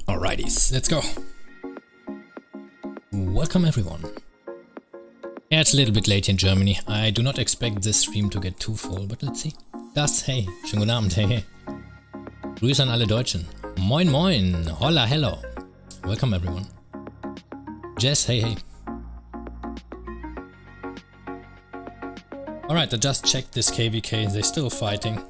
Alrighties, let's go. Welcome everyone. Yeah, it's a little bit late in Germany. I do not expect this stream to get too full, but let's see. Das, hey, schönen guten Abend, hey, hey. Grüße an alle Deutschen. Moin moin, holla, hello. Welcome everyone. Jess, hey, hey. Alright, I just checked this KVK, they're still fighting.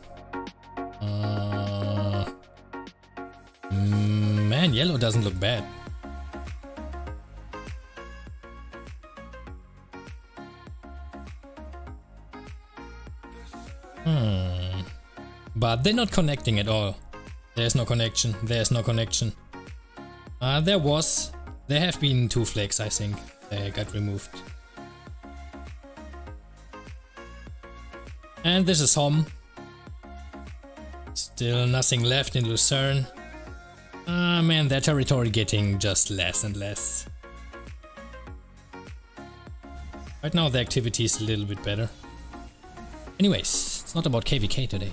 Man, yellow doesn't look bad. But they're not connecting at all. There's no connection, there's no connection. There have been 2 flags, I think. They got removed. And this is home. Still nothing left in Lucerne. Man, their territory getting just less and less. Right now the activity is a little bit better. Anyways, it's not about KVK today.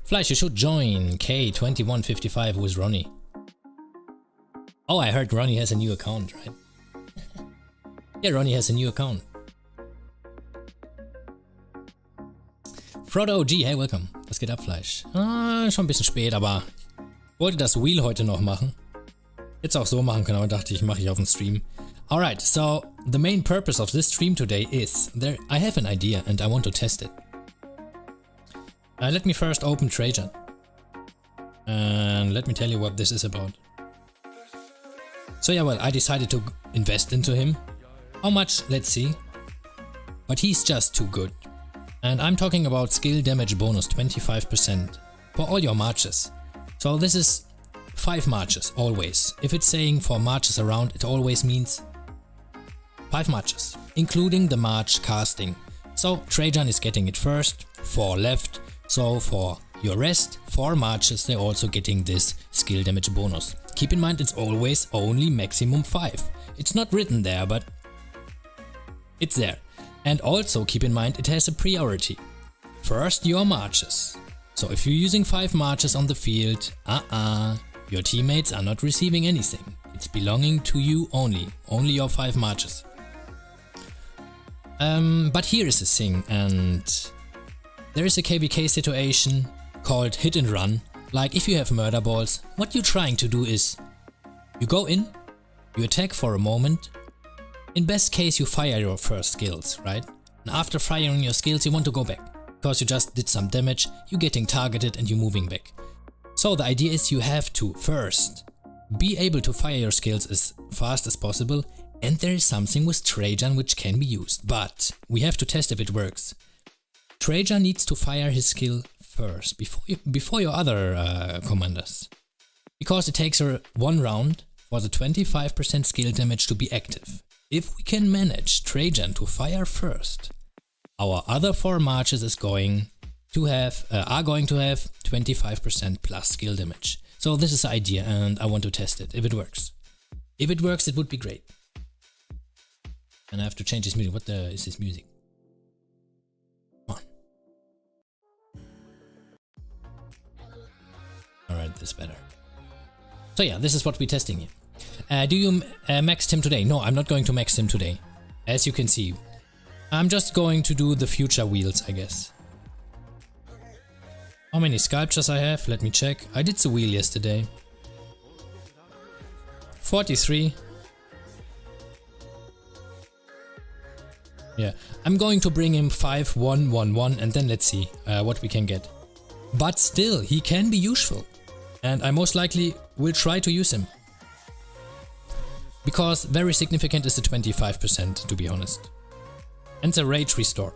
Fleisch, you should join K2155 with Ronnie. Oh, I heard Ronnie has a new account, right? Yeah, Ronnie has a new account. Frodo OG, hey, welcome. Was geht ab, Fleisch? Schon ein bisschen spät, aber ich wollte das Wheel heute noch machen. Jetzt auch so machen können, aber dachte ich, mache ich auf dem Stream. Alright, so the main purpose of this stream today is, I have an idea and I want to test it. Let me first open Trajan. And let me tell you what this is about. So yeah, well, I decided to invest into him. How much? Let's see. But he's just too good. And I'm talking about skill damage bonus 25% for all your marches. So this is 5 marches, always. If it's saying for marches around, it always means 5 marches, including the march casting. So Trajan is getting it first, 4 left. So for your rest 4 marches, they're also getting this skill damage bonus. Keep in mind it's always only maximum 5. It's not written there, but it's there. And also keep in mind it has a priority. First your marches. So if you're using 5 marches on the field, your teammates are not receiving anything. It's belonging to you only your 5 marches. But here is the thing, and there is a KVK situation called hit and run. Like if you have murder balls, what you're trying to do is you go in, you attack for a moment. In best case you fire your first skills, right? And after firing your skills you want to go back. Because you just did some damage, you're getting targeted and you're moving back. So the idea is you have to first be able to fire your skills as fast as possible, and there is something with Trajan which can be used. But we have to test if it works. Trajan needs to fire his skill first, before your other commanders. Because it takes 1 round for the 25% skill damage to be active. If we can manage Trajan to fire first, our other 4 marches are going to have 25% plus skill damage. So this is the idea and I want to test it, if it works. If it works, it would be great. And I have to change this music. What is this music? Alright, this is better. So yeah, this is what we're testing here. Do you max him today? No, I'm not going to max him today. As you can see, I'm just going to do the future wheels, I guess. How many sculptures I have? Let me check. I did the wheel yesterday. 43. Yeah, I'm going to bring him 5, 1, 1, 1 and then let's see what we can get. But still, he can be useful. And I most likely will try to use him. Because very significant is the 25%, to be honest. And the rage restore.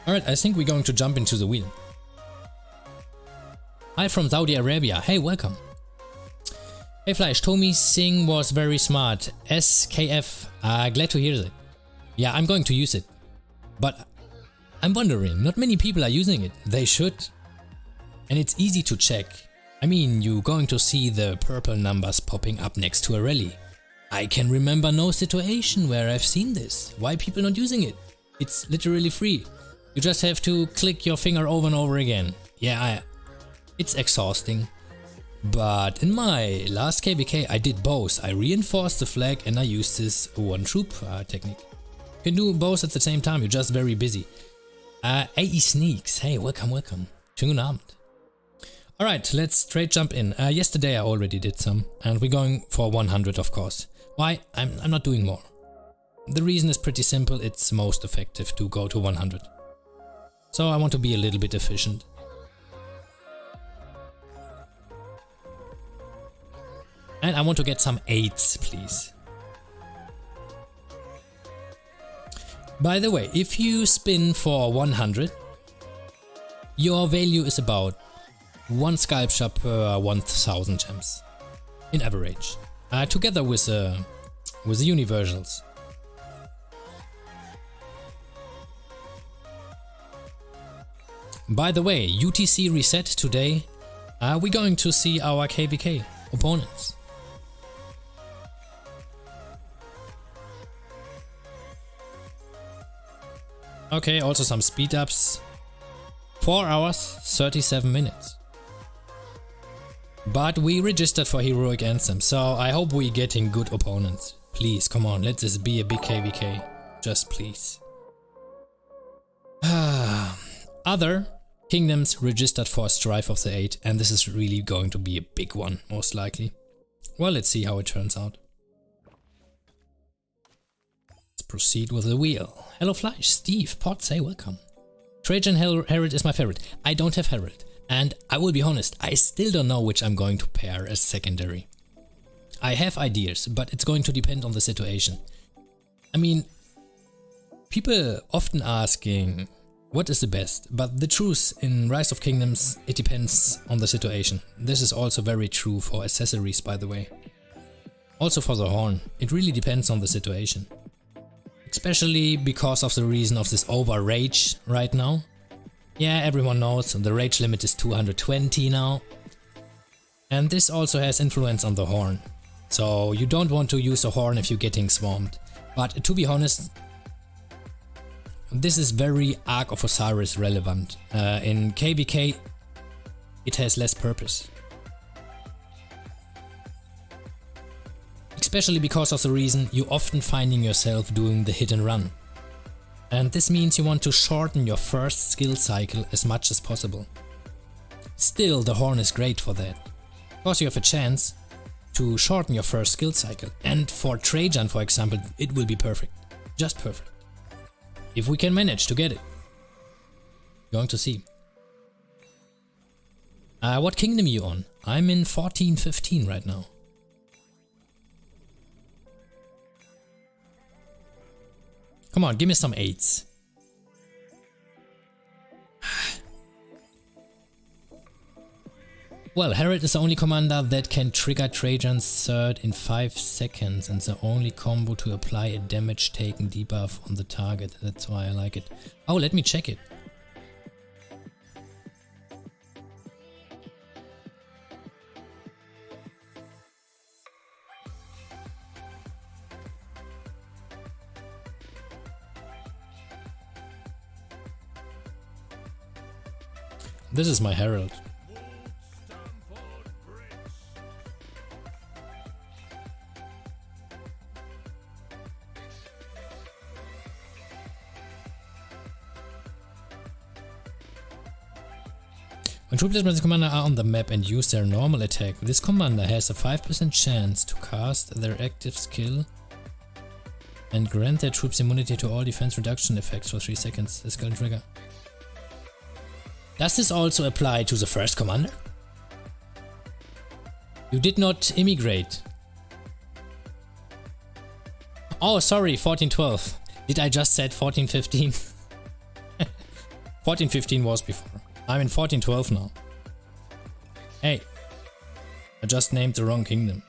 Alright, I think we're going to jump into the wheel. Hi from Saudi Arabia, hey, welcome. Hey Fleisch, Tommy Singh was very smart. SKF, glad to hear that. Yeah, I'm going to use it. But I'm wondering, not many people are using it. They should. And it's easy to check. I mean, you're going to see the purple numbers popping up next to a rally. I can remember no situation where I've seen this. Why people not using it? It's literally free. You just have to click your finger over and over again. Yeah, it's exhausting. But in my last KVK I did both. I reinforced the flag and I used this one troop technique. You can do both at the same time, you're just very busy. AE Sneaks, hey, welcome, welcome. Schönen guten Abend. Alright, let's straight jump in. Yesterday I already did some, and we're going for 100 of course. Why? I'm not doing more. The reason is pretty simple, it's most effective to go to 100. So I want to be a little bit efficient. And I want to get some 8s, please. By the way, if you spin for 100, your value is about 1 sculpture per 1000 gems, in average, together with the universals. By the way, UTC reset today, we're going to see our KVK opponents. Okay, also some speed ups. 4 hours, 37 minutes. But we registered for Heroic Anthem, so I hope we're getting good opponents. Please, come on, let this be a big KVK. Just please. Other kingdoms registered for Strife of the 8, and this is really going to be a big one, most likely. Well, let's see how it turns out. Let's proceed with the wheel. Hello Fleisch, Steve, Pot, say welcome. Trajan Herald is my favorite. I don't have Herald, and I will be honest, I still don't know which I'm going to pair as secondary. I have ideas, but it's going to depend on the situation. I mean, people often asking what is the best, but the truth in Rise of Kingdoms, it depends on the situation. This is also very true for accessories, by the way. Also for the horn, it really depends on the situation. Especially because of the reason of this over rage right now. Yeah, everyone knows the rage limit is 220 now. And this also has influence on the horn. So you don't want to use a horn if you're getting swarmed. But to be honest, this is very Ark of Osiris relevant. In KVK it has less purpose. Especially because of the reason you're often finding yourself doing the hit and run. And this means you want to shorten your first skill cycle as much as possible. Still, the horn is great for that, because you have a chance to shorten your first skill cycle. And for Trajan, for example, it will be perfect. Just perfect. If we can manage to get it. Going to see. What kingdom are you on? I'm in 1415 right now. Come on, give me some 8s. Well, Herald is the only commander that can trigger Trajan's third in 5 seconds and the only combo to apply a damage taken debuff on the target. That's why I like it. Oh, let me check it. This is my Herald. When troop leaders commander are on the map and use their normal attack, this commander has a 5% chance to cast their active skill and grant their troops immunity to all defense reduction effects for 3 seconds. This skill trigger. Does this also apply to the first commander? You did not immigrate. Oh, sorry, 1412. Did I just said 1415? 1415 was before. I'm in 1412 now. Hey, I just named the wrong kingdom.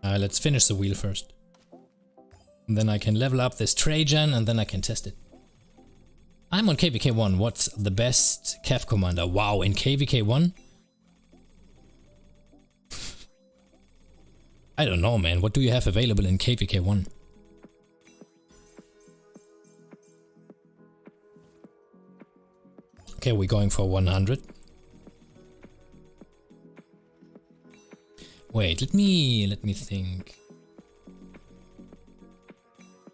Let's finish the wheel first. And then I can level up this Trajan and then I can test it. I'm on KVK 1. What's the best Cav commander? Wow, in KVK 1? I don't know, man. What do you have available in KVK 1? Okay, we're going for 100. Wait, let me think.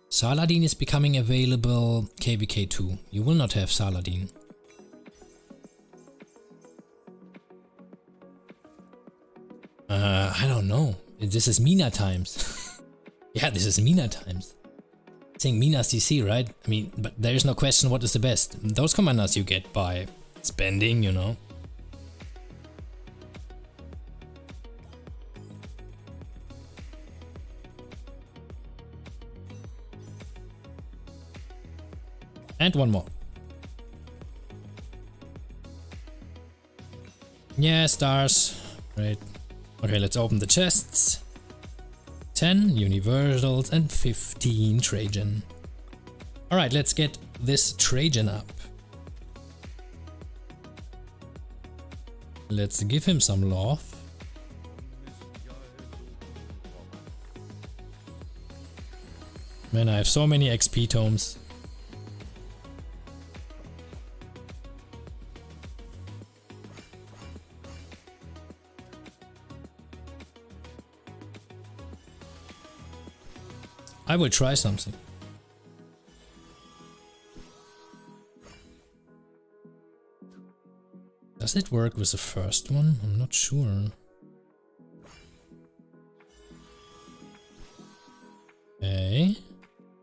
Saladin is becoming available KVK 2. You will not have Saladin. I don't know. This is Mina times. Yeah, this is Mina times. I think Mina CC, right? I mean, but there is no question what is the best. Those commanders you get by spending, you know. And one more. Yeah, stars. Great. Okay, let's open the chests. 10 universals and 15 Trajan. Alright, let's get this Trajan up. Let's give him some love. Man, I have so many XP tomes. I will try something. Does it work with the first one? I'm not sure. Okay.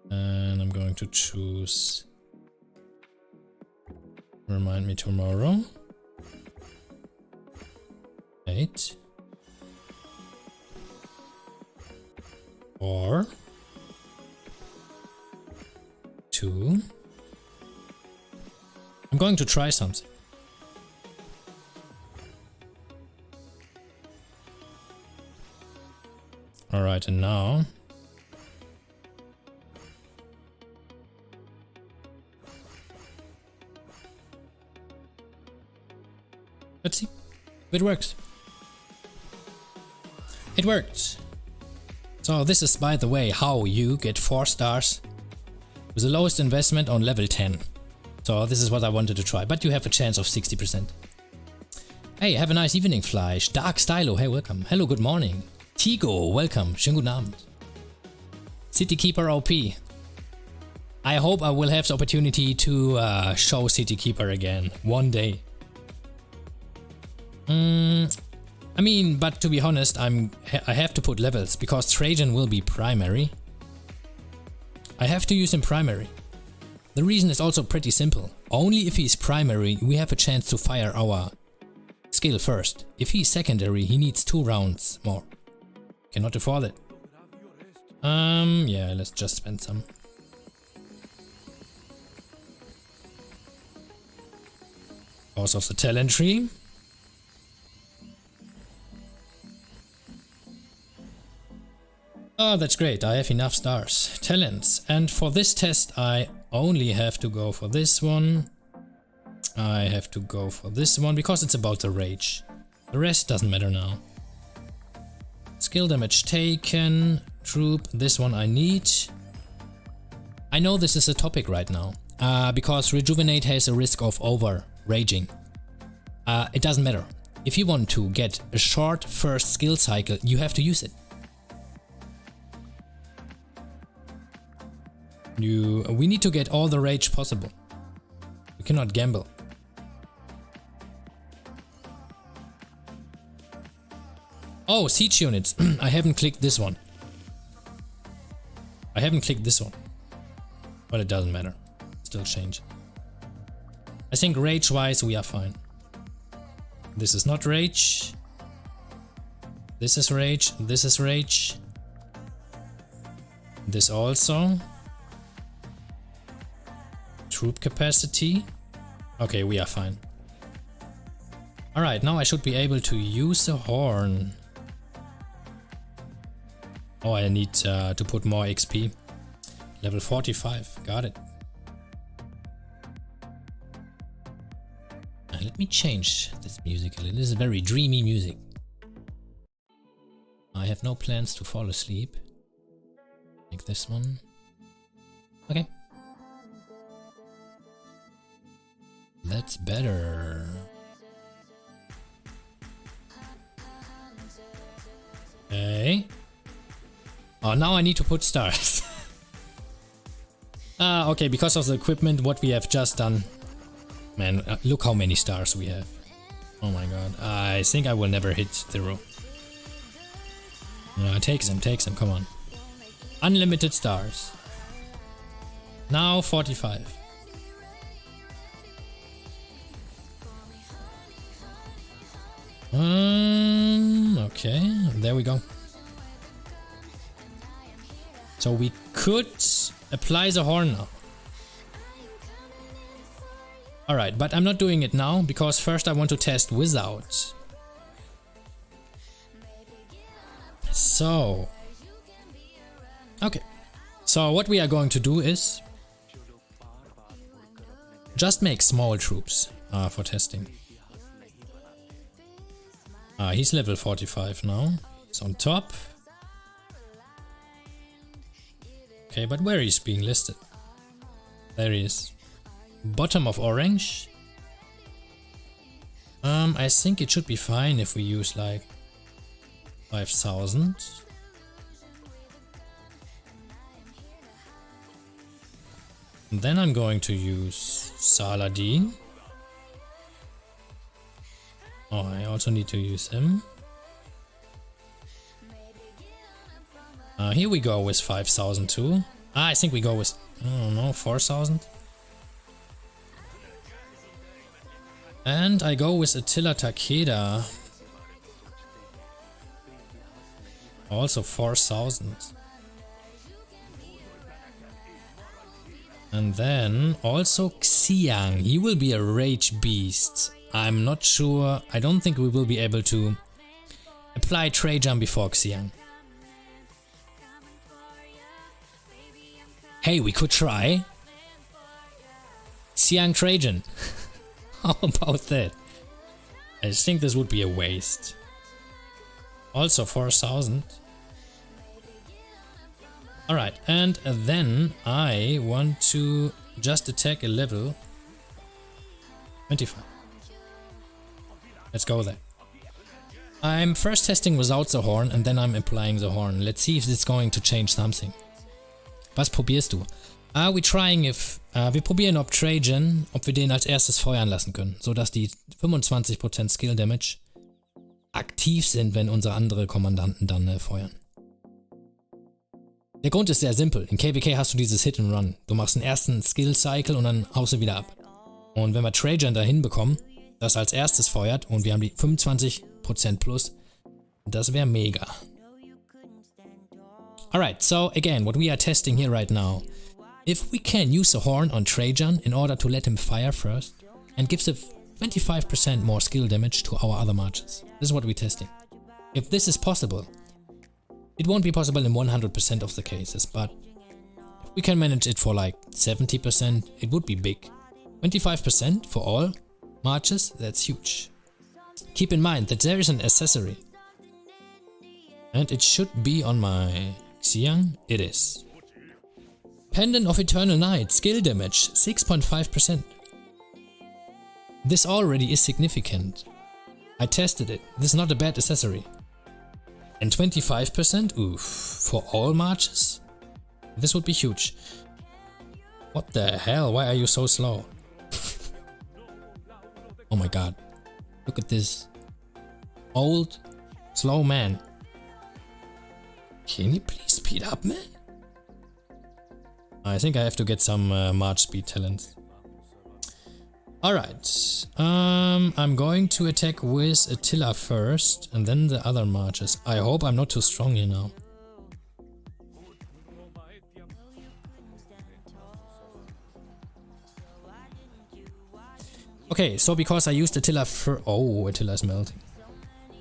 And I'm going to choose Remind Me Tomorrow. 8. Or 2. I'm going to try something. Alright, and now let's see if it works. It worked. So this is, by the way, how you get 4 stars with the lowest investment on level 10. So this is what I wanted to try, but you have a chance of 60%. Hey, have a nice evening, Fleisch. Dark Stylo, hey, welcome. Hello, good morning. Tigo, welcome. Schönen guten Abend. City Keeper OP. I hope I will have the opportunity to show City Keeper again one day. I mean, but to be honest, I have to put levels because Trajan will be primary. I have to use him primary. The reason is also pretty simple. Only if he's primary, we have a chance to fire our skill first. If he's secondary, he needs 2 rounds more. Cannot afford it. Yeah, let's just spend some. House of the Talent Tree. Oh, that's great. I have enough stars. Talents. And for this test, I only have to go for this one. I have to go for this one because it's about the rage. The rest doesn't matter now. Skill damage taken. Troop. This one I need. I know this is a topic right now. Because Rejuvenate has a risk of over raging. It doesn't matter. If you want to get a short first skill cycle, you have to use it. We need to get all the rage possible. We cannot gamble. Oh, siege units. I haven't clicked this one. I haven't clicked this one. But it doesn't matter. Still change. I think rage-wise we are fine. This is not rage. This is rage. This is rage. This also. Troop capacity. Okay, we are fine. Alright, now I should be able to use a horn. Oh, I need to put more XP. Level 45, got it. Let me change this music a little. This is very dreamy music. I have no plans to fall asleep. Like this one. Okay. That's better. Okay. Oh, now I need to put stars. Okay, because of the equipment, what we have just done. Man, look how many stars we have. Oh my god. I think I will never hit 0. Takes them, come on. Unlimited stars. Now 45. Okay, there we go. So we could apply the horn now. Alright, but I'm not doing it now because first I want to test without. So, okay. So what we are going to do is just make small troops for testing. He's level 45 now. He's on top. Okay, but where is being listed? There he is. Bottom of orange. I think it should be fine if we use like 5,000. And then I'm going to use Saladin. Oh, I also need to use him. Here we go with 5,000 too. I think we go with, I don't know, 4,000. And I go with Attila Takeda. Also 4,000. And then also Xiang. He will be a rage beast. I'm not sure. I don't think we will be able to apply Trajan before Xiang. Hey, we could try Xiang Trajan. How about that? I think this would be a waste. Also 4,000. Alright, and then I want to just attack a level 25. Let's go there. I'm first testing without the horn and then I'm applying the horn. Let's see if it's going to change something. Was probierst du? Wir trying if, wir probieren ob Trajan, ob wir den als erstes feuern lassen können, sodass die 25% Skill Damage aktiv sind, wenn unsere andere Kommandanten dann feuern. Der Grund ist sehr simpel. In KVK hast du dieses Hit and Run. Du machst einen ersten Skill Cycle und dann haust du wieder ab. Und wenn wir Trajan dahin bekommen, das als erstes feuert und wir haben die 25% plus, das wäre mega. Alright, so again, what we are testing here right now. If we can use the horn on Trajan in order to let him fire first and gives a 25% more skill damage to our other marches. This is what we're testing. If this is possible, it won't be possible in 100% of the cases, but if we can manage it for like 70%, it would be big. 25% for all marches, that's huge. Keep in mind that there is an accessory. And it should be on my Xiang. It is. Pendant of Eternal Night, skill damage, 6.5%. This already is significant. I tested it. This is not a bad accessory. And 25%? Oof. For all marches? This would be huge. What the hell? Why are you so slow? Oh my god. Look at this. Old, slow man. Can you please speed up, man? I think I have to get some march speed talents. Alright. I'm going to attack with Attila first and then the other marches. I hope I'm not too strong here now. Okay, so because I used Attila for... Oh, Attila is melting.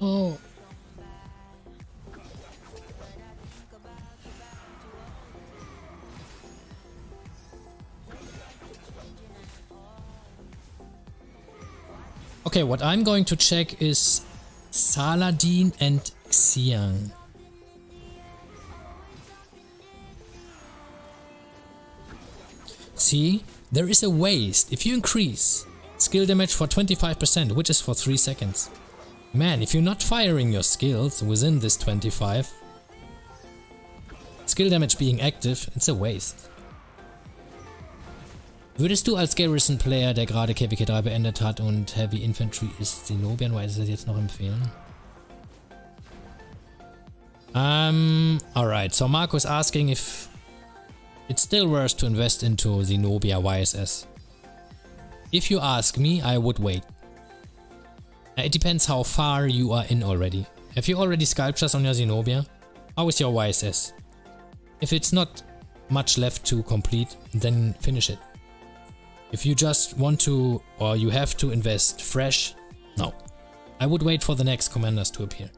Oh. Okay, what I'm going to check is Saladin and Xiang. See, there is a waste. If you increase skill damage for 25%, which is for 3 seconds, Man, if you're not firing your skills within this 25, skill damage being active, it's a waste. Würdest du als Garrison-Player, der gerade KvK 3 beendet hat und Heavy Infantry ist Zenobian, weil ist das jetzt noch empfehlen? Alright, so Marco is asking if it's still worth to invest into Zenobia YSS. If you ask me, I would wait. It depends how far you are in already. Have you already sculptures on your Zenobia? How is your YSS? If it's not much left to complete, then finish it. If you just want to or you have to invest fresh, no. I would wait for the next commanders to appear.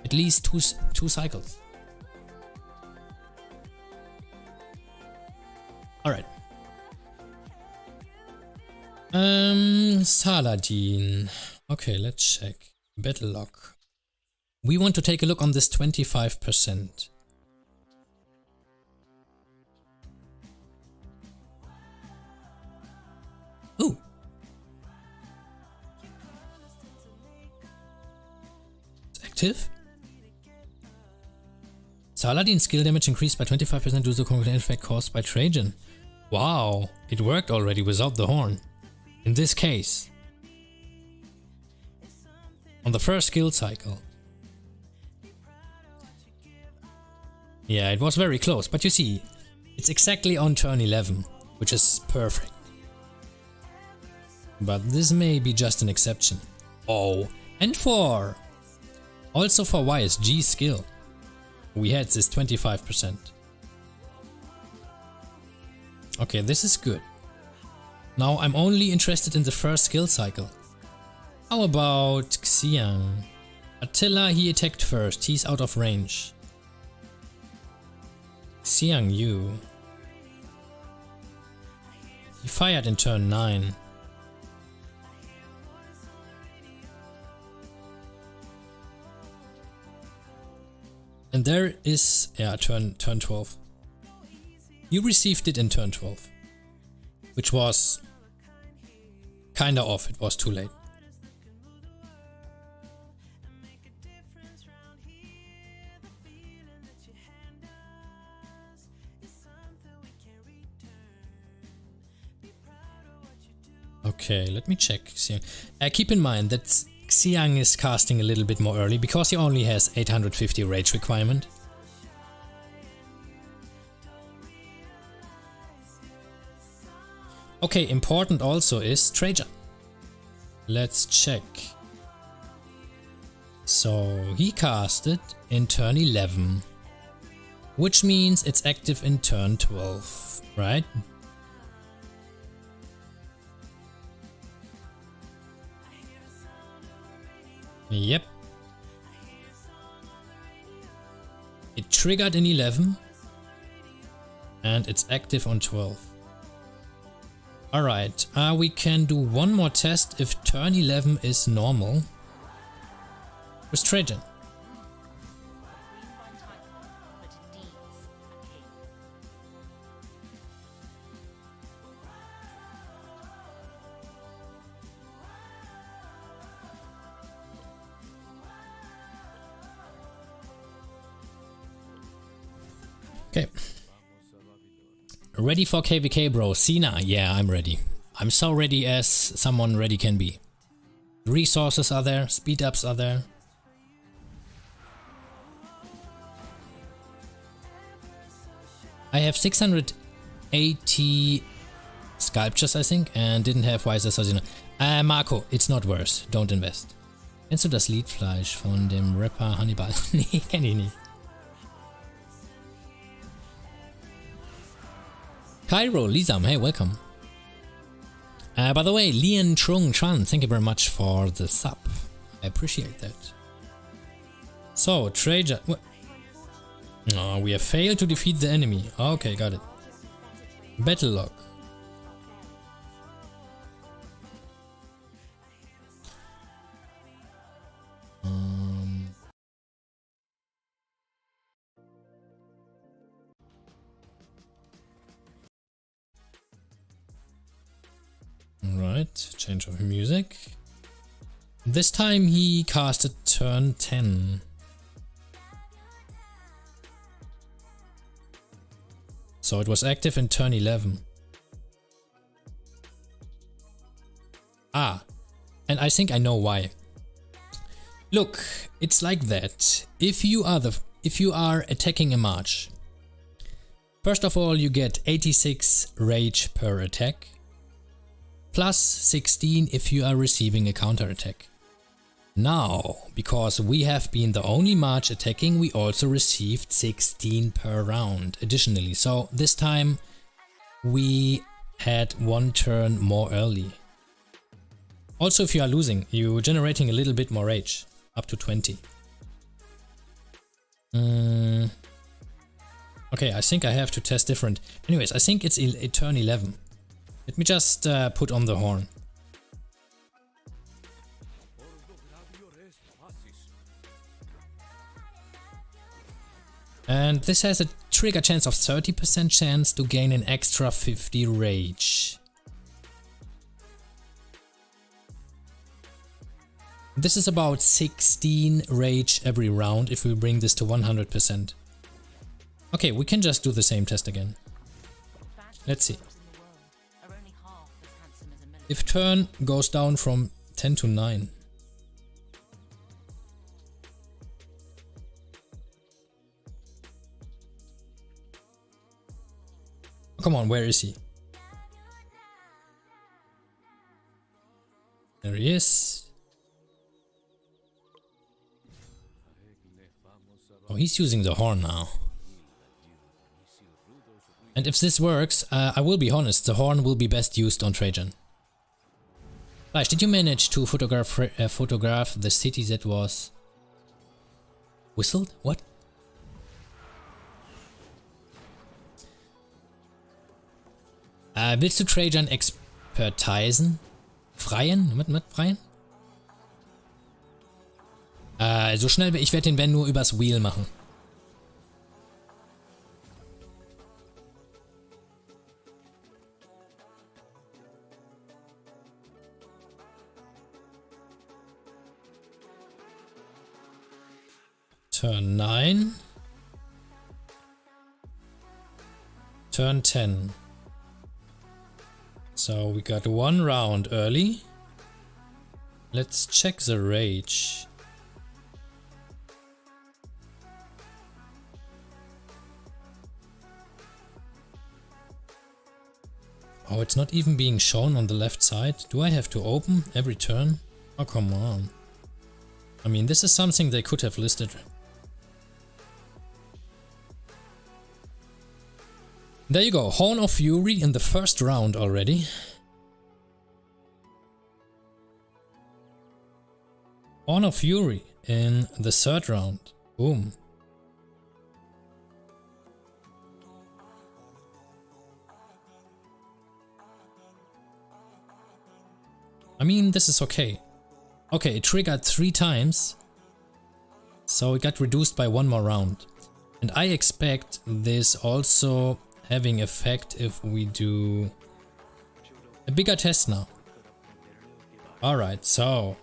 At least two cycles. Alright. Saladin. Okay, let's check. Battle log. We want to take a look on this 25%. Ooh. It's active. Saladin's skill damage increased by 25% due to the concurrent effect caused by Trajan. Wow, it worked already without the horn. In this case, on the first skill cycle. Yeah, it was very close, but you see, it's exactly on turn 11, which is perfect. But this may be just an exception. Oh, and also for YSG skill, we had this 25%. Okay, this is good. Now I'm only interested in the first skill cycle. How about Xiang? Attila, he attacked first, he's out of range. Xiang Yu. He fired in turn 9. And there is, yeah, turn 12. You received it in turn 12. Which was kinda off, it was too late. Okay, let me check Xiang. Keep in mind that Xiang is casting a little bit more early because he only has 850 rage requirement. Okay, important also is Trajan. Let's check. So he casted in turn 11, which means it's active in turn 12, right? Yep. It triggered in 11 and it's active on 12. Alright, we can do one more test if turn 11 is normal with Trajan. Okay. Ready for KvK, bro. Cena, yeah, I'm ready. I'm so ready as someone ready can be. Resources are there, speed ups are there. I have 680 sculptures, I think, and didn't have YSS. Marco, it's not worse. Don't invest. Kennst du das Lied Fleisch von dem Rapper Hannibal? Nee, kenn ich nicht. Cairo, Lisam, hey, welcome. By the way, Lian Trung Chan, thank you very much for the sub. I appreciate that. So, Trajan. Oh, we have failed to defeat the enemy. Okay, got it. Battle log. Right, change of music. This time he casted turn 10. So it was active in turn 11. Ah, and I think I know why. Look, it's like that. If you are attacking a march, first of all you get 86 rage per attack, plus 16 if you are receiving a counterattack. Now, because we have been the only march attacking, we also received 16 per round additionally. So this time we had one turn more early. Also, if you are losing, you're generating a little bit more rage, up to 20. Okay, I think I have to test different. Anyways, I think it's turn 11. Let me just put on the horn. And this has a trigger chance of 30% chance to gain an extra 50 rage. This is about 16 rage every round if we bring this to 100%. Okay, we can just do the same test again. Let's see. If turn goes down from 10 to 9. Come on, where is he? There he is. Oh, he's using the horn now. And if this works, I will be honest, the horn will be best used on Trajan. Fleisch, did you manage to photograph the city that was whistled? What? Willst du Trajan expertisen? Freien? Mit freien? So schnell, ich werde den Ben nur übers Wheel machen. Turn 9. Turn 10. So we got one round early. Let's check the rage. Oh, it's not even being shown on the left side. Do I have to open every turn? Oh, come on. I mean, this is something they could have listed. There you go, Horn of Fury in the first round already. Horn of Fury in the third round. Boom. I mean, this is okay. Okay, it triggered 3 times. So it got reduced by 1 more round. And I expect this also having effect if we do a bigger test now. Alright, so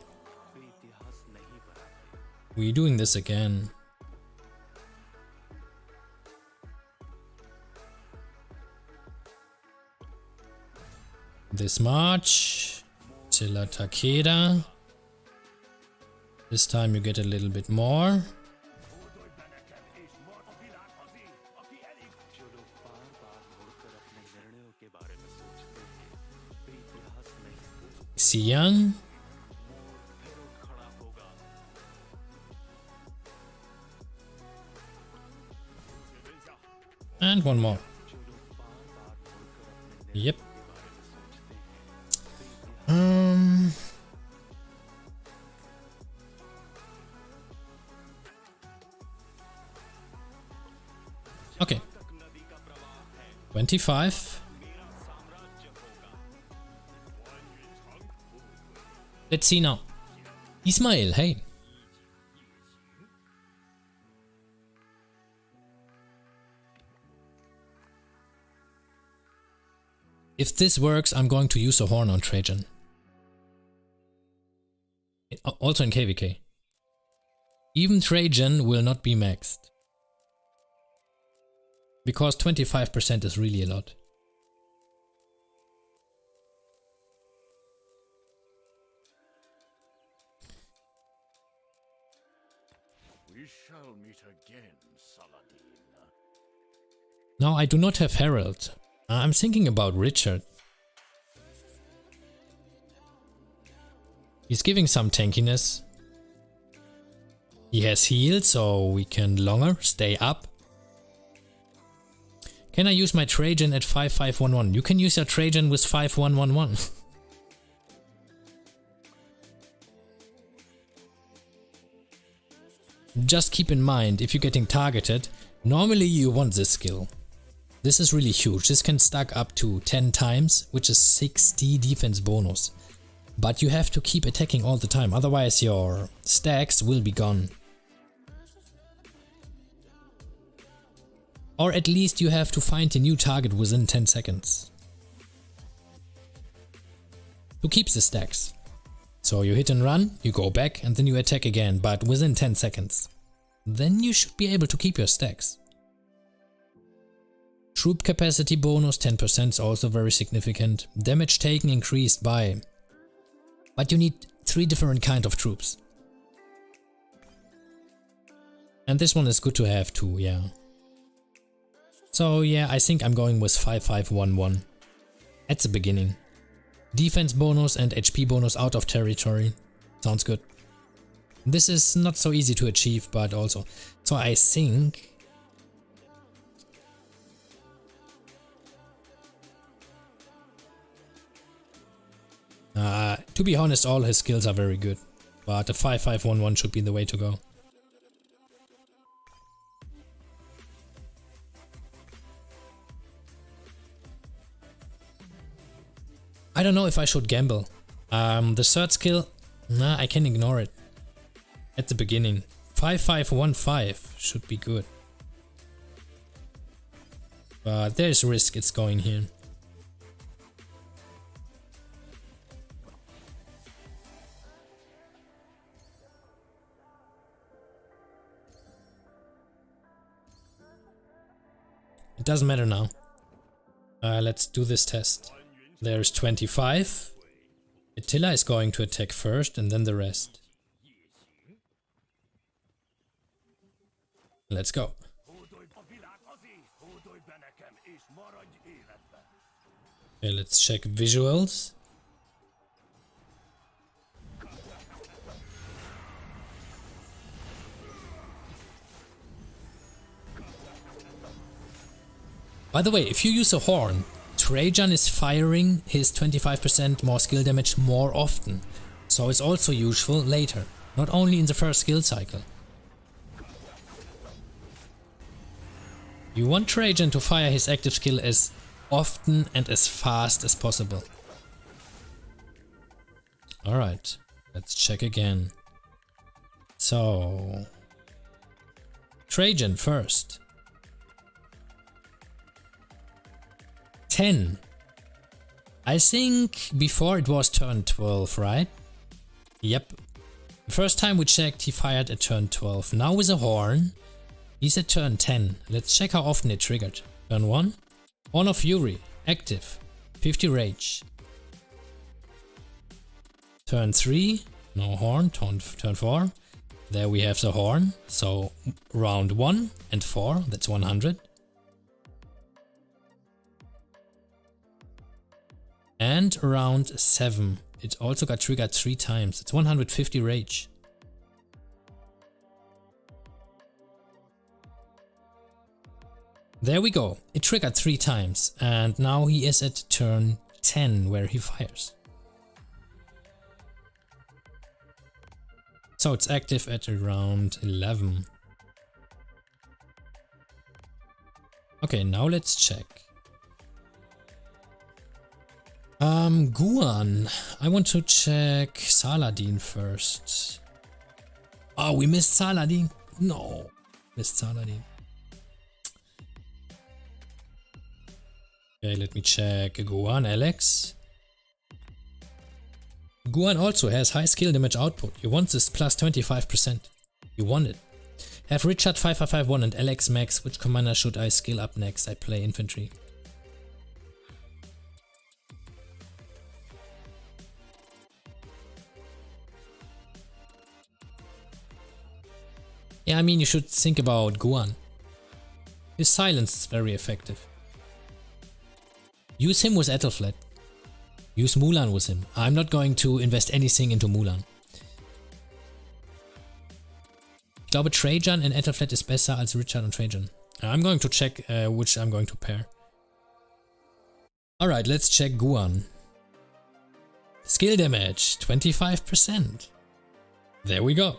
we're doing this again. This March, Tilla Takeda. This time you get a little bit more. Xian. And one more. Yep. Okay. 25. Let's see now. Ismail, hey. If this works, I'm going to use a horn on Trajan. Also in KVK. Even Trajan will not be maxed. Because 25% is really a lot. We shall meet again, Saladin. Now I do not have Herald. I'm thinking about Richard. He's giving some tankiness. He has heal, so we can longer stay up. Can I use my Trajan at 5511? You can use your Trajan with 5111. Just keep in mind, if you're getting targeted, normally you want this skill. This is really huge. This can stack up to 10 times, which is 60 defense bonus. But you have to keep attacking all the time, otherwise your stacks will be gone. Or at least you have to find a new target within 10 seconds. To keep the stacks. So you hit and run, you go back and then you attack again, but within 10 seconds. Then you should be able to keep your stacks. Troop capacity bonus 10% is also very significant. Damage taken increased by... But you need 3 different kind of troops. And this one is good to have too, yeah. So yeah, I think I'm going with 5511 at the beginning. Defense bonus and HP bonus out of territory. Sounds good. This is not so easy to achieve, but also... So I think... to be honest, all his skills are very good. But the 5511 should be the way to go. I don't know if I should gamble. The third skill, nah, I can ignore it. At the beginning. 5515 should be good. But there's risk it's going here. It doesn't matter now. Let's do this test. There's 25. Attila is going to attack first and then the rest. Let's go. Okay, let's check visuals. By the way, if you use a horn, Trajan is firing his 25% more skill damage more often, so it's also useful later, not only in the first skill cycle. You want Trajan to fire his active skill as often and as fast as possible. Alright, let's check again. So... Trajan first. 10. I think before it was turn 12, right? Yep. The first time we checked, he fired at turn 12. Now with a horn, he's at turn 10. Let's check how often it triggered. Turn 1. Horn of Fury. Active. 50 rage. Turn 3. No horn. Turn 4. There we have the horn. So round 1 and 4. That's 100. And round 7. It also got triggered 3 times. It's 150 rage. There we go. It triggered 3 times. And now he is at turn 10 where he fires. So it's active at around 11. Okay, now let's check. Guan. I want to check Saladin first. Oh, we missed Saladin. No, missed Saladin. Okay, let me check Guan, Alex. Guan also has high skill damage output. You want this plus 25%. You want it. Have Richard 5551 and Alex Max. Which commander should I skill up next? I play infantry. Yeah, I mean, you should think about Guan. His silence is very effective. Use him with Ethelflaed. Use Mulan with him. I'm not going to invest anything into Mulan. Ich glaube, Trajan and Ethelflaed is besser als Richard und Trajan. I'm going to check which I'm going to pair. Alright, let's check Guan. Skill damage, 25%. There we go.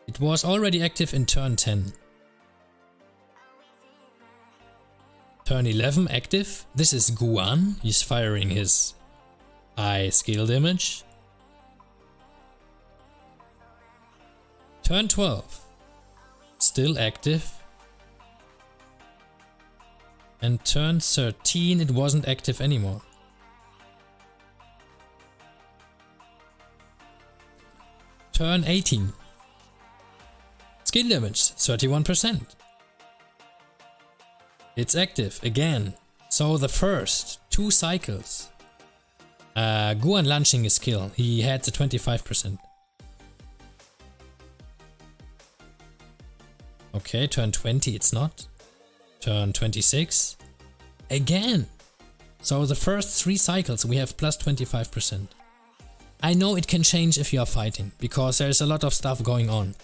It was already active in turn 10. Turn 11 active. This is Guan. He's firing his high skill damage. Turn 12. Still active. And turn 13 it wasn't active anymore. Turn 18. Skill damage, 31%. It's active again. So the first 2 cycles. Guan launching his skill. He had the 25%. Okay, turn 20 it's not. Turn 26. Again. So the first 3 cycles we have plus 25%. I know it can change if you are fighting, because there's a lot of stuff going on.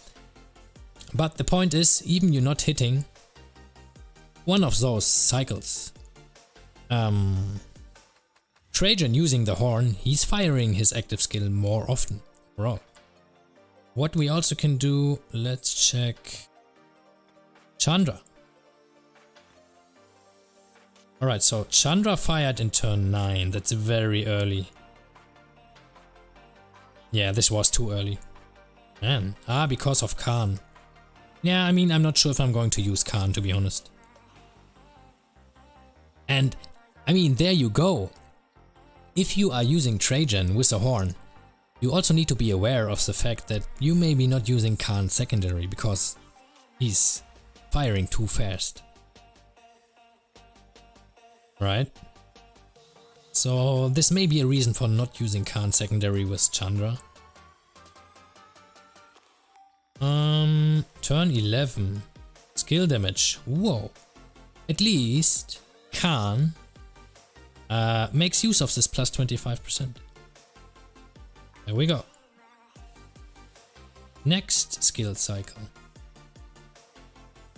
But the point is, even you're not hitting one of those cycles. Trajan using the horn, he's firing his active skill more often. Bro. What we also can do, let's check Chandra. Alright, so Chandra fired in turn 9, that's very early. Yeah, this was too early. Man, because of Khan. Yeah, I mean, I'm not sure if I'm going to use Khan, to be honest. And, I mean, there you go. If you are using Trajan with the horn, you also need to be aware of the fact that you may be not using Khan secondary, because he's firing too fast. Right? So, this may be a reason for not using Khan secondary with Chandra. Turn 11. Skill damage. Whoa. At least Khan makes use of this plus 25%. There we go. Next skill cycle.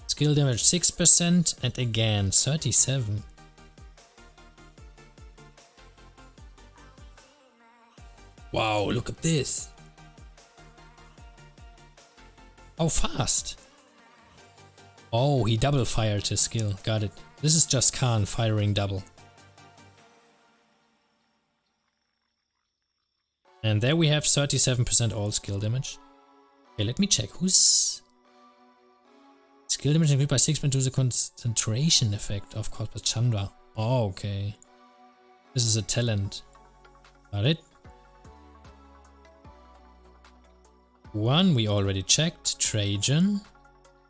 Skill damage 6% and again 37. Wow, look at this. Oh, fast. Oh, he double fired his skill. Got it. This is just Khan firing double. And there we have 37% all skill damage. Okay, let me check. Who's... Skill damage increased by 6% to the concentration effect, of course, but Chandra. Oh, okay. This is a talent. Got it. One we already checked. Trajan.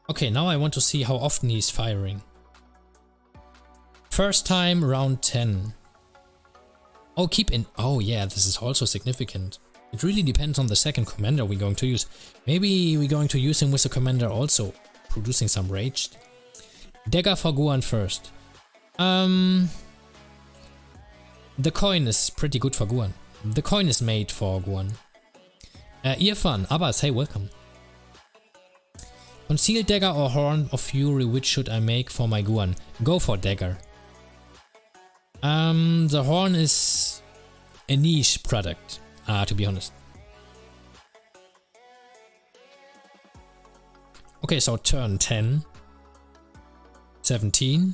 Okay, now I want to see how often he's firing. First time, round 10. Oh, keep in... Oh yeah, this is also significant. It really depends on the second commander we're going to use. Maybe we're going to use him with the commander also, producing some rage. Dagger for Guan first. The coin is pretty good for Guan. The coin is made for Guan. Irfan, Abbas, hey, welcome. Concealed Dagger or Horn of Fury, which should I make for my Guan? Go for Dagger. The Horn is a niche product, to be honest. Okay, so turn 10. 17.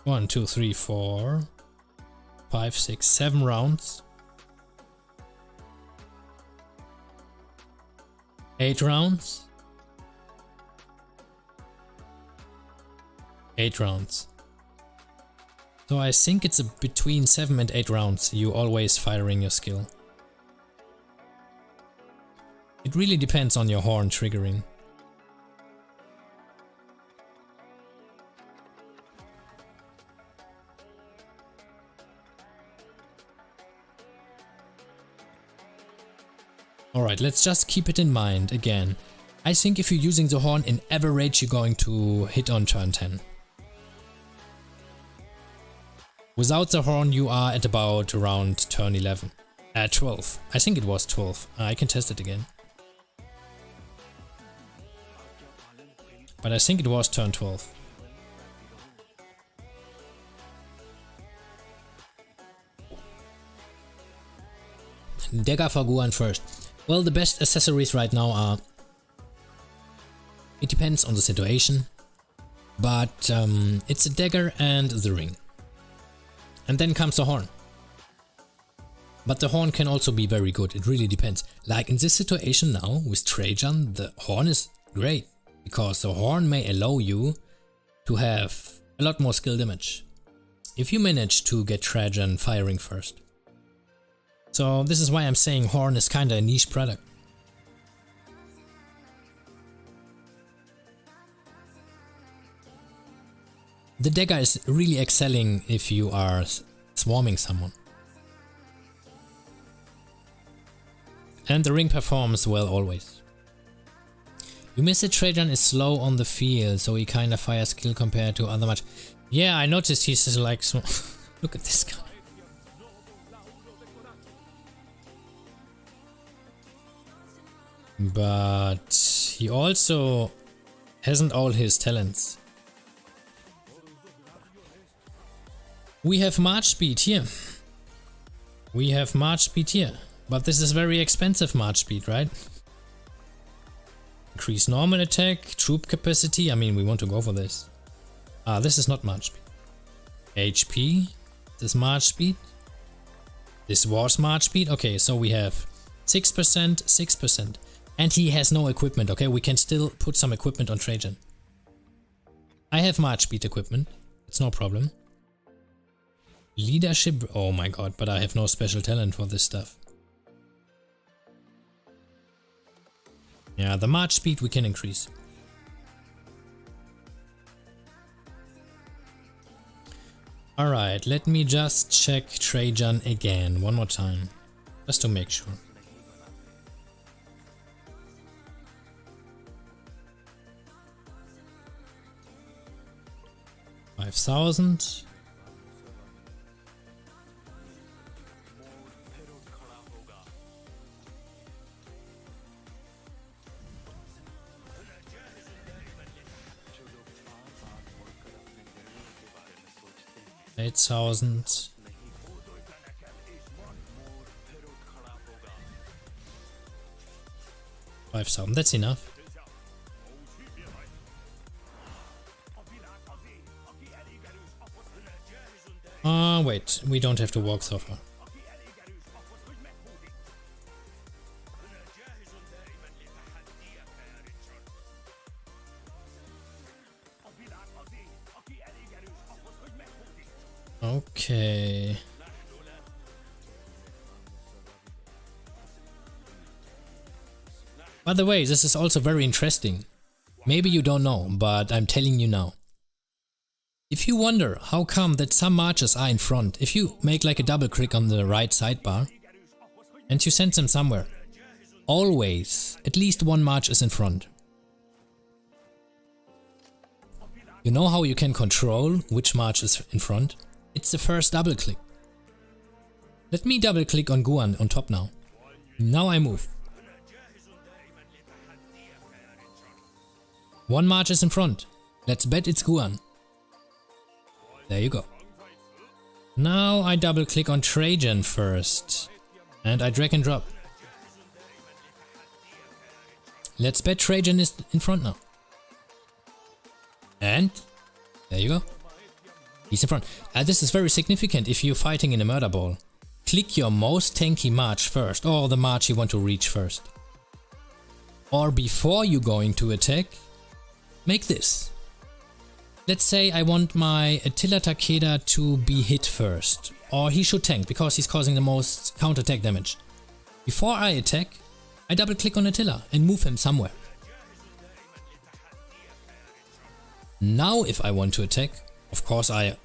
1, 2, 3, 4. 5, 6, 7 rounds. 8 rounds. 8 rounds. So I think it's between 7 and 8 rounds you always firing your skill. It really depends on your horn triggering. Alright, let's just keep it in mind again. I think if you're using the horn in average, you're going to hit on turn 10. Without the horn, you are at about around turn 11. 12. I think it was 12. I can test it again. But I think it was turn 12. Dagger for Guan first. Well, the best accessories right now are... It depends on the situation. But it's a dagger and the ring. And then comes the horn. But the horn can also be very good, it really depends. Like in this situation now with Trajan, the horn is great. Because the horn may allow you to have a lot more skill damage. If you manage to get Trajan firing first. So this is why I'm saying horn is kinda a niche product. The dagger is really excelling if you are swarming someone. And the ring performs well always. You miss it, Trajan is slow on the field, so he kinda fires skill compared to other match. Yeah, I noticed he's like so. Look at this guy. But he also hasn't all his talents. We have March speed here. We have March speed here. But this is very expensive March speed, right? Increase normal attack, troop capacity. I mean, we want to go for this. Ah, this is not March speed. HP. This is March speed. This was March speed. Okay, so we have 6%, 6%. And he has no equipment, okay? We can still put some equipment on Trajan. I have March speed equipment. It's no problem. Leadership. Oh my god, but I have no special talent for this stuff. Yeah, the March speed we can increase. Alright, let me just check Trajan again one more time. Just to make sure. $5,000. $8,000. $5,000. That's enough. Wait, we don't have to walk so far. Okay. By the way, this is also very interesting. Maybe you don't know, but I'm telling you now. If you wonder how come that some marches are in front, if you make like a double click on the right sidebar and you send them somewhere, always at least one march is in front. You know how you can control which march is in front? It's the first double click. Let me double click on Guan on top now. Now I move. One march is in front. Let's bet it's Guan. There you go. Now I double click on Trajan first. And I drag and drop. Let's bet Trajan is in front now. And there you go. He's in front. This is very significant if you're fighting in a murder ball. Click your most tanky march first, or the march you want to reach first. Or before you're going to attack, make this. let's say I want my Attila Takeda to be hit first. Or he should tank because he's causing the most counter-attack damage. Before I attack, I double click on Attila and move him somewhere. Now if I want to attack, of course I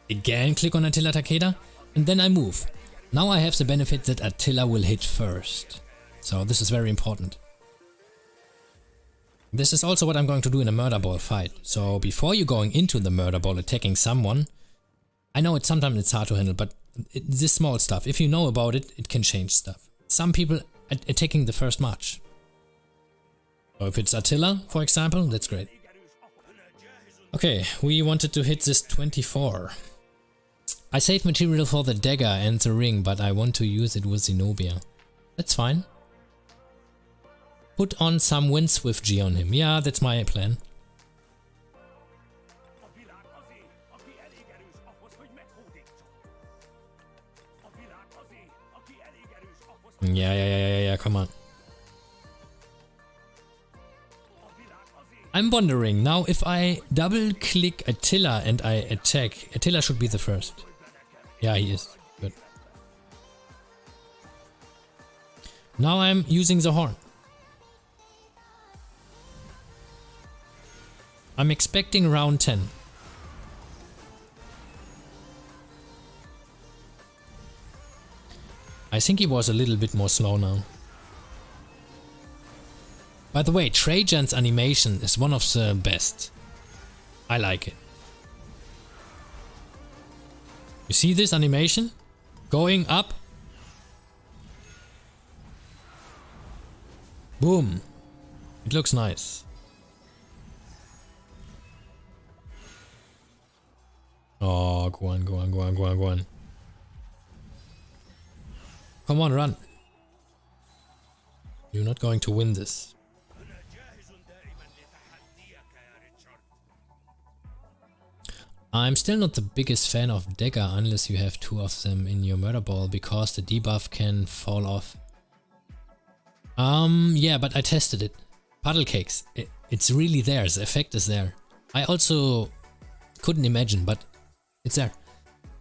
again click on Attila Takeda and then I move. Now I have the benefit that Attila will hit first. So this is very important. This is also what I'm going to do in a murder ball fight. So before you're going into the murder ball attacking someone, I know sometimes it's hard to handle, but this small stuff, if you know about it, it can change stuff. Some people attacking the first march. So if it's Attila, for example, that's great. Okay, we wanted to hit this 24. I saved material for the dagger and the ring, but I want to use it with Zenobia. That's fine. Put on some windswift G on him. Yeah, that's my plan. Yeah, come on. I'm wondering, now if I double click Attila and I attack, Attila should be the first. Yeah, he is. Good. Now I'm using the horn. I'm expecting round 10. I think he was a little bit more slow now. By the way, Trajan's animation is one of the best. I like it. You see this animation? Going up. Boom. It looks nice. Oh, go on. Come on, run. You're not going to win this. I'm still not the biggest fan of dagger unless you have two of them in your murder ball because the debuff can fall off. Yeah, but I tested it. Puddle cakes. It's really there. The effect is there. I also couldn't imagine, but it's there.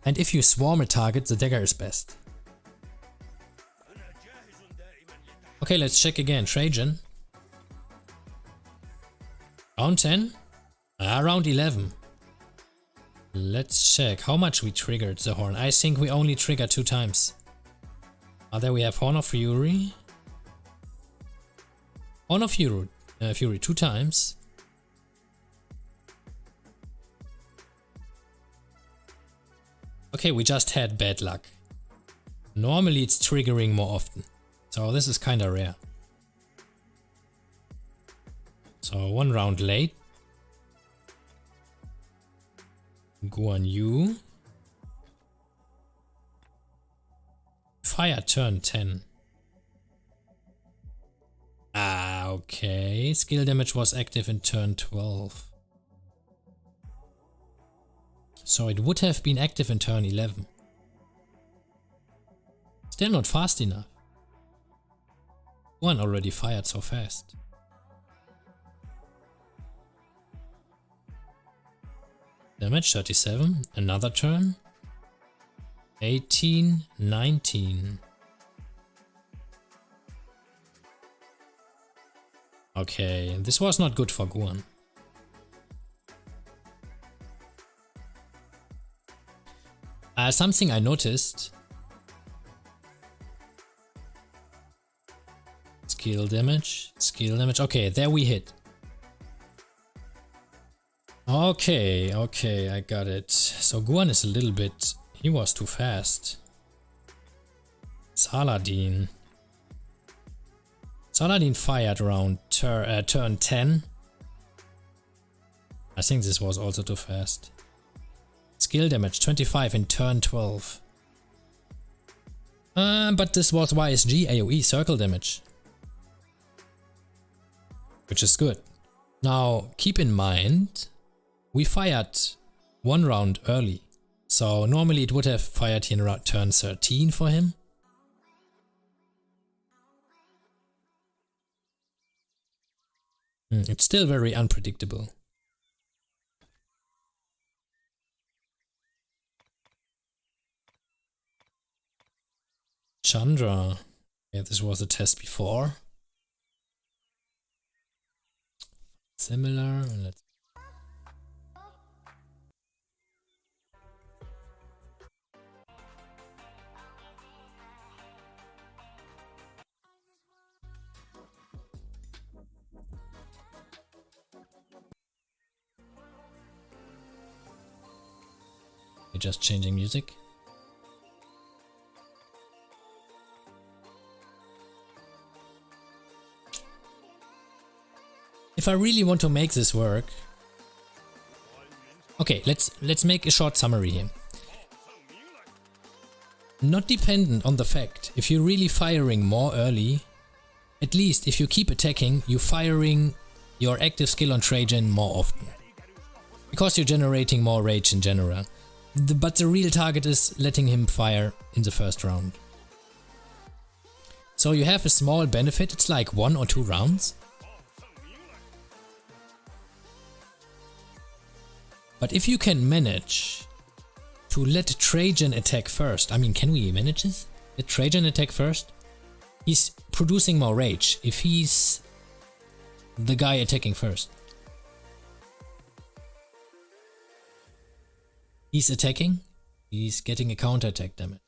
And if you swarm a target, the dagger is best. Okay, let's check again. Trajan. Round 10? Round 11. Let's check how much we triggered the horn. I think we only triggered 2 times. There we have Horn of Fury. Horn of Fury 2 times. Okay, we just had bad luck. Normally it's triggering more often. So this is kinda rare. So 1 round late. Guan Yu. Fire turn 10. Okay. Skill damage was active in turn 12. So it would have been active in turn 11. Still not fast enough. One already fired so fast. Damage 37, another turn. 18, 19. Okay, this was not good for Guan. Something I noticed. Skill damage. Okay, there we hit. Okay, I got it. So Guan is a little bit... He was too fast. Saladin. Saladin fired around turn 10. I think this was also too fast. Skill damage 25 in turn 12. But this was YSG AoE circle damage. Which is good. Now keep in mind, we fired 1 round early. So normally it would have fired in around turn 13 for him. It's still very unpredictable. Chandra. Yeah, this was a test before. Similar. Let's just changing music. If I really want to make this work, okay, let's make a short summary here. Not dependent on the fact if you're really firing more early, at least if you keep attacking, you're firing your active skill on Trajan more often, because you're generating more rage in general. But the real target is letting him fire in the first round. So you have a small benefit, it's like 1 or 2 rounds. But if you can manage to let Trajan attack first, I mean, can we manage this? Let Trajan attack first? He's producing more rage if he's the guy attacking first. He's attacking, he's getting a counterattack damage.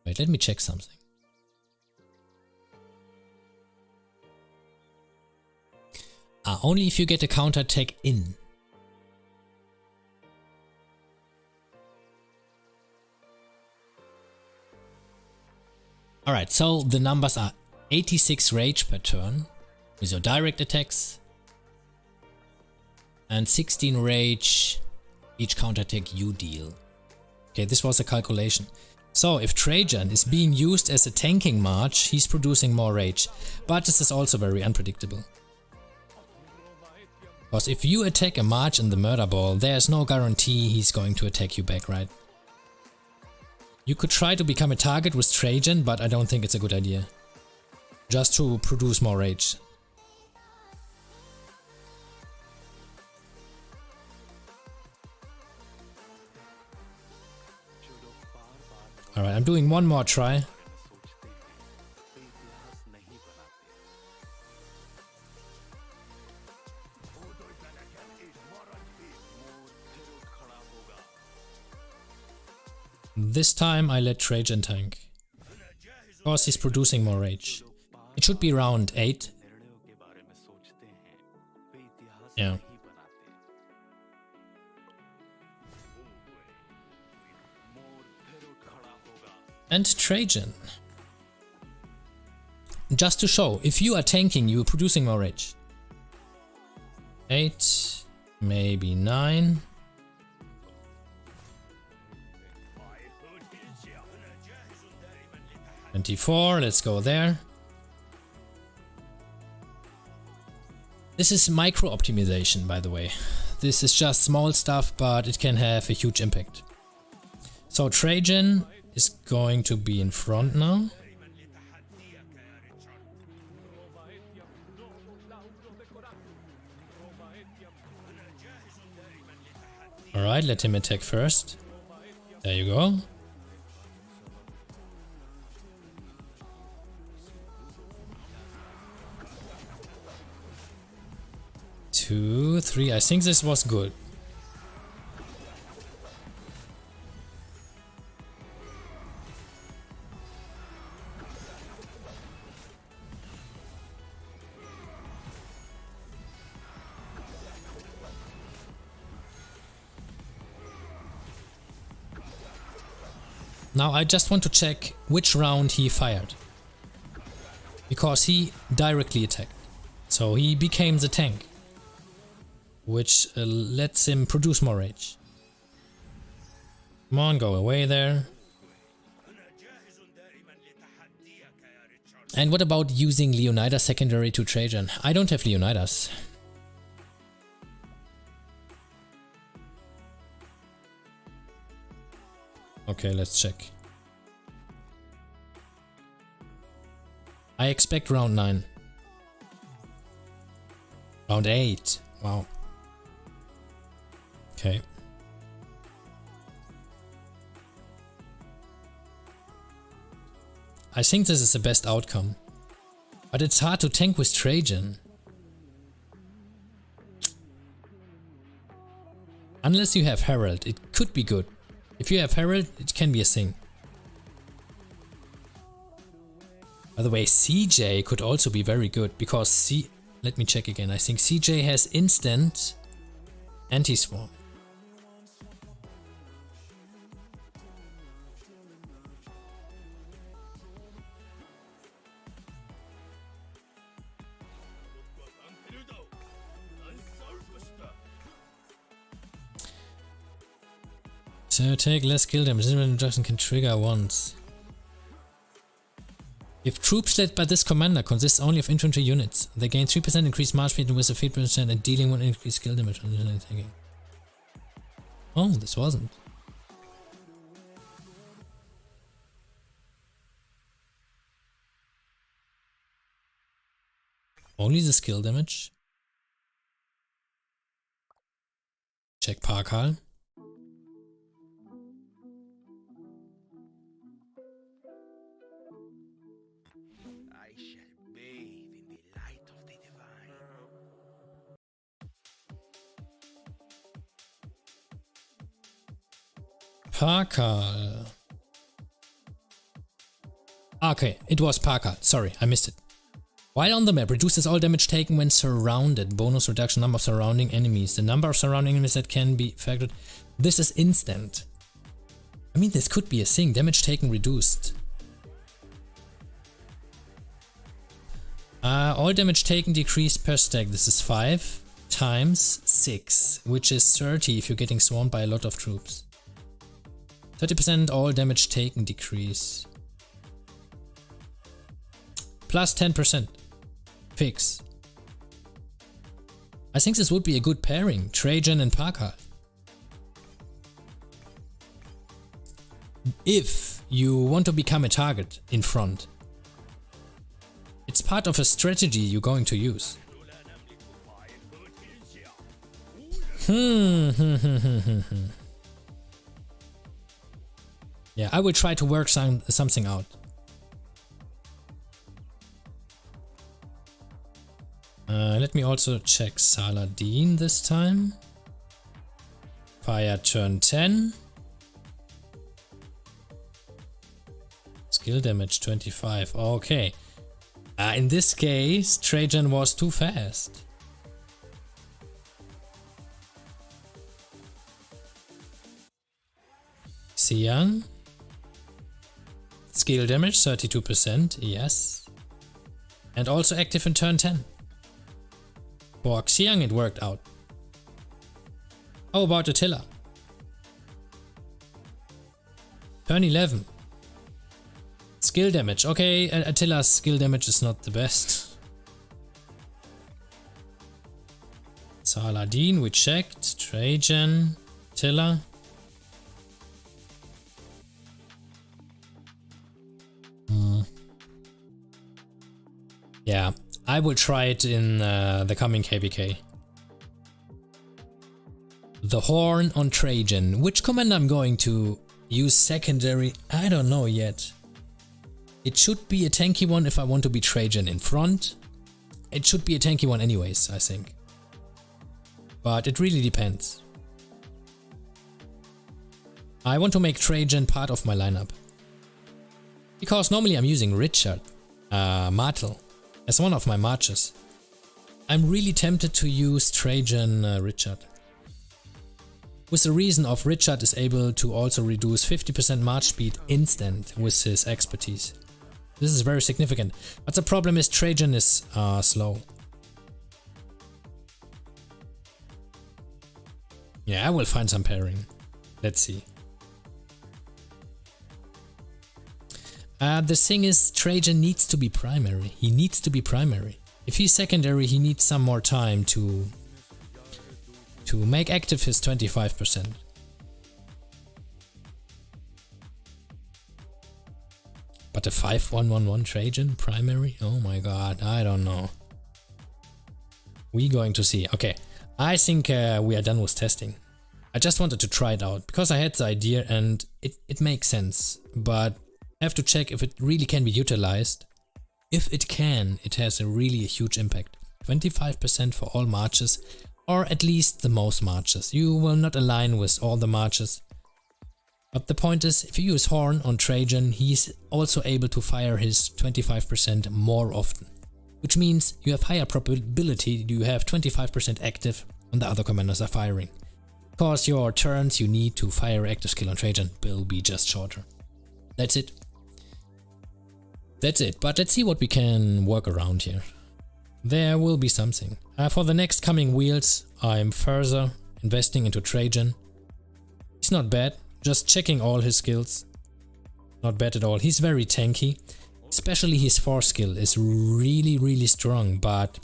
Wait, let me check something. Only if you get a counterattack in. Alright, so the numbers are 86 rage per turn with your direct attacks and 16 rage each counterattack you deal. Okay, this was a calculation. So if Trajan is being used as a tanking march, he's producing more rage. But this is also very unpredictable. Because if you attack a march in the murder ball, there's no guarantee he's going to attack you back, right? You could try to become a target with Trajan, but I don't think it's a good idea. Just to produce more rage. Alright, I'm doing one more try. This time I let Trajan tank, because he's producing more rage. It should be round 8. Yeah. And Trajan. Just to show, if you are tanking, you are producing more rage. 8, maybe 9. 24, let's go there. This is micro optimization, by the way. This is just small stuff, but it can have a huge impact. So Trajan is going to be in front now. Alright, let him attack first. There you go. Two, 3. I think this was good. Now I just want to check which round he fired, because he directly attacked, so he became the tank, which lets him produce more rage. Come on, go away there. And what about using Leonidas secondary to Trajan? I don't have Leonidas. Okay, let's check. I expect round 9. Round 8. Wow. Okay. I think this is the best outcome. But it's hard to tank with Trajan. Unless you have Herald, it could be good. If you have Herald, it can be a thing. By the way, CJ could also be very good because let me check again. I think CJ has instant anti-swarm. So take less skill damage. This reduction can trigger once. If troops led by this commander consists only of infantry units, they gain 3% increased march speed with a 8% and dealing 1 increased skill damage on attacking. Oh, this wasn't. Only the skill damage. Check Parkal. Parkal. Okay, it was Parkal. Sorry, I missed it. While on the map, reduces all damage taken when surrounded. Bonus reduction number of surrounding enemies. The number of surrounding enemies that can be factored. This is instant. I mean, this could be a thing. Damage taken reduced. All damage taken decreased per stack. This is 5 times 6, which is 30 if you're getting swarmed by a lot of troops. 30% all damage taken decrease. Plus 10%. Fix. I think this would be a good pairing. Trajan and Parkal. If you want to become a target in front. It's part of a strategy you're going to use. Yeah, I will try to work something out. Let me also check Saladin this time. Fire turn 10. Skill damage 25. Okay. In this case, Trajan was too fast. Xiang. Skill damage 32%, yes. And also active in turn 10. For Xiang it worked out. How about Attila? Turn 11. Skill damage. Okay, Attila's skill damage is not the best. Saladin, we checked. Trajan. Attila. Yeah, I will try it in the coming KBK. The Horn on Trajan. Which command I'm going to use secondary? I don't know yet. It should be a tanky one if I want to be Trajan in front. It should be a tanky one anyways, I think. But it really depends. I want to make Trajan part of my lineup. Because normally I'm using Richard, Martel, as one of my marches. I'm really tempted to use Trajan Richard. With the reason of Richard is able to also reduce 50% march speed instant with his expertise. This is very significant. But the problem is Trajan is slow. Yeah, I will find some pairing. Let's see. The thing is, Trajan needs to be primary. He needs to be primary. If he's secondary, he needs some more time to make active his 25%. But a 5-1-1-1 Trajan primary? Oh my god, I don't know. We're going to see. Okay, I think we are done with testing. I just wanted to try it out because I had the idea and it makes sense. But Have to check if it really can be utilized. If it can, it has a really huge impact. 25% for all marches, or at least the most marches. You will not align with all the marches. But the point is, if you use Horn on Trajan, he's also able to fire his 25% more often. Which means you have higher probability you have 25% active when the other commanders are firing. Because your turns you need to fire active skill on Trajan will be just shorter. That's it. That's it, but let's see what we can work around here. There will be something. For the next coming wheels, I'm further investing into Trajan. He's not bad, just checking all his skills. Not bad at all, he's very tanky. Especially his force skill is really strong, but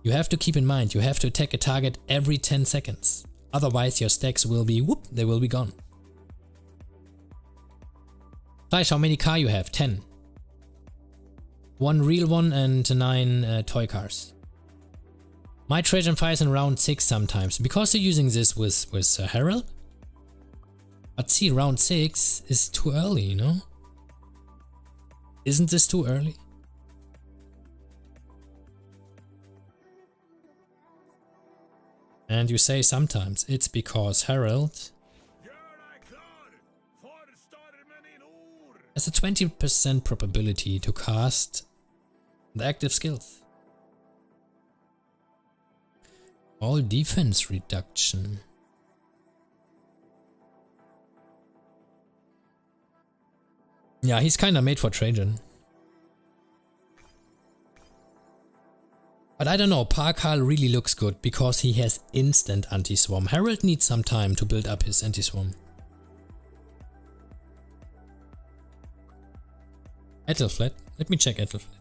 you have to keep in mind, you have to attack a target every 10 seconds. Otherwise your stacks will be, whoop, they will be gone. Fleisch, how many car you have? 10. 1 real one and 9 toy cars. My Trajan fires in round 6 sometimes, because you're using this with Herald. But see, round 6 is too early, you know? Isn't this too early? And you say sometimes it's because Herald has a 20% probability to cast the active skills. All defense reduction. Yeah, he's kinda made for Trajan. But I don't know, Parkal really looks good because he has instant anti-swarm. Herald needs some time to build up his anti-swarm. Ethelflaed? Let me check Ethelflaed.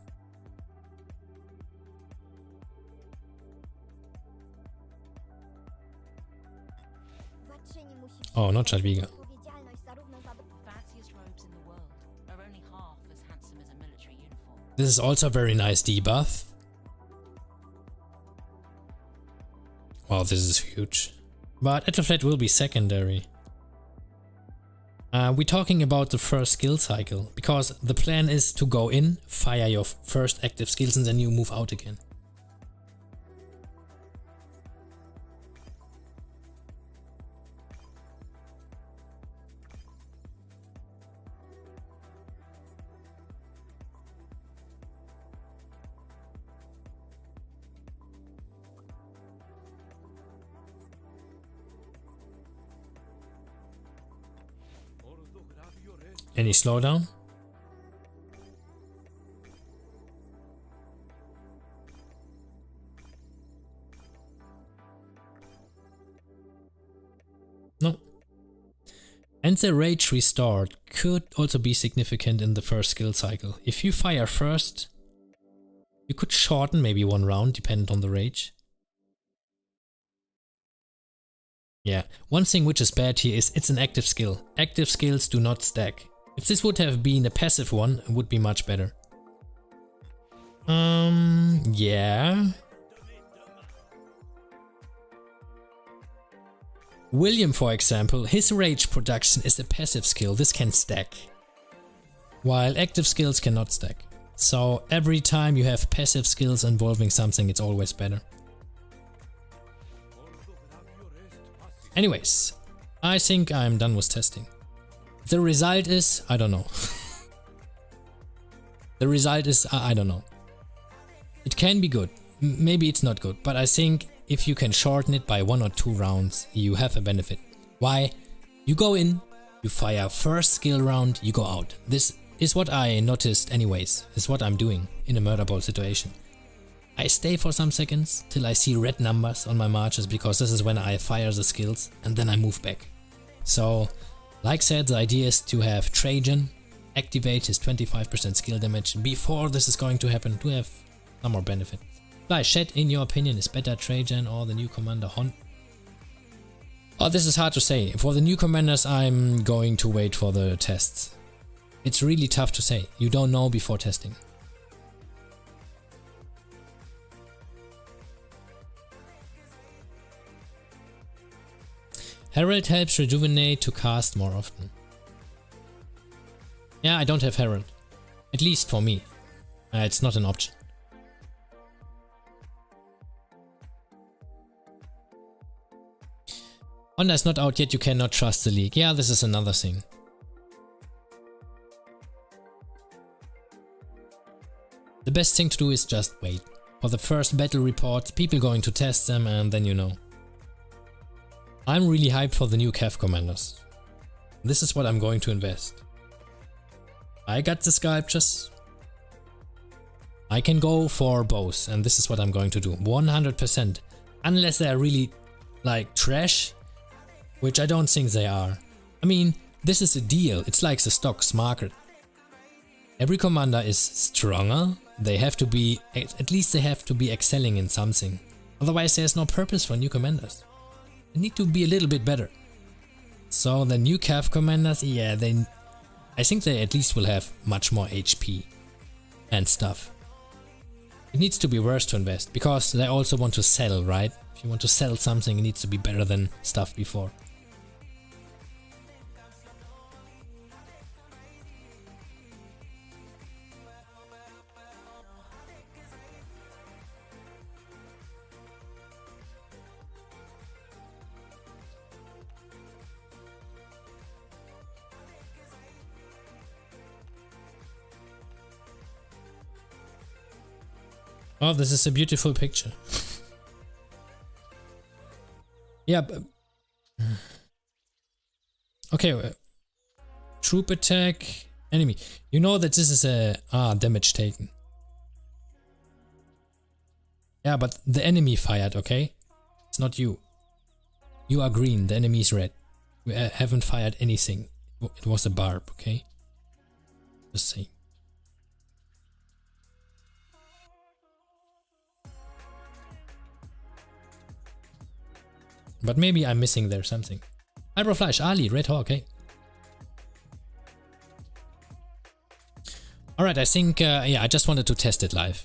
Oh, not Jadwiga. This is also a very nice debuff. Wow, this is huge. But Ethelflaed will be secondary. We're talking about the first skill cycle, because the plan is to go in, fire your first active skills and then you move out again. Any slowdown? No. And the rage restart could also be significant in the first skill cycle. If you fire first, you could shorten maybe 1 round, depending on the rage. Yeah, one thing which is bad here is it's an active skill. Active skills do not stack. If this would have been a passive one, it would be much better. Yeah. William, for example, his rage production is a passive skill. This can stack. While active skills cannot stack. So every time you have passive skills involving something, it's always better. Anyways, I think I'm done with testing. The result is, I don't know. The result is, I don't know. It can be good, maybe it's not good, but I think if you can shorten it by 1 or 2 rounds, you have a benefit. Why? You go in, you fire first skill round, you go out. This is what I noticed anyways, is what I'm doing in a murder ball situation. I stay for some seconds till I see red numbers on my marches, because this is when I fire the skills and then I move back. So, like said, the idea is to have Trajan activate his 25% skill damage before this is going to happen, to have some more benefit. Fleisch, chat, in your opinion, is better Trajan or the new commander Hon? Oh, this is hard to say. For the new commanders, I'm going to wait for the tests. It's really tough to say. You don't know before testing. Herald helps rejuvenate to cast more often. Yeah, I don't have Herald. At least for me. It's not an option. Honda is not out yet, you cannot trust the league. Yeah, this is another thing. The best thing to do is just wait for the first battle reports, people going to test them, and then you know. I'm really hyped for the new CAF commanders. This is what I'm going to invest. I got the sculptures. I can go for both, and this is what I'm going to do. 100%. Unless they're really like trash, which I don't think they are. I mean, this is a deal. It's like the stocks market. Every commander is stronger. They have to be, at least they have to be excelling in something. Otherwise there's no purpose for new commanders. They need to be a little bit better. So the new CAF commanders, yeah, I think they at least will have much more HP and stuff. It needs to be worse to invest, because they also want to sell, right? If you want to sell something, it needs to be better than stuff before. Oh, this is a beautiful picture. Yeah, but... Okay, troop attack, enemy. You know that this is a... damage taken. Yeah, but the enemy fired, okay? It's not you. You are green, the enemy is red. We haven't fired anything. It was a barb, okay? Just saying. But maybe I'm missing there something. Eyebrow Fleisch, Ali, Red Hawk, okay. Alright, I think, yeah, I just wanted to test it live.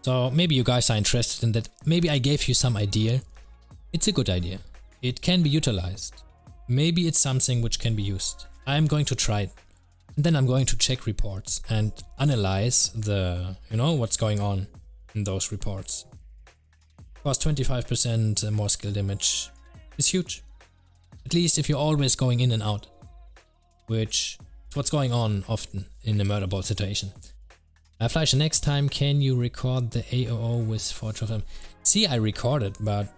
So maybe you guys are interested in that. Maybe I gave you some idea. It's a good idea. It can be utilized. Maybe it's something which can be used. I'm going to try it. And then I'm going to check reports and analyze the, you know, what's going on in those reports. Cost 25% more skill damage is huge. At least if you're always going in and out. Which is what's going on often in a murder ball situation. Fleisch, next time can you record the AOO with Forge of them? See, I recorded, but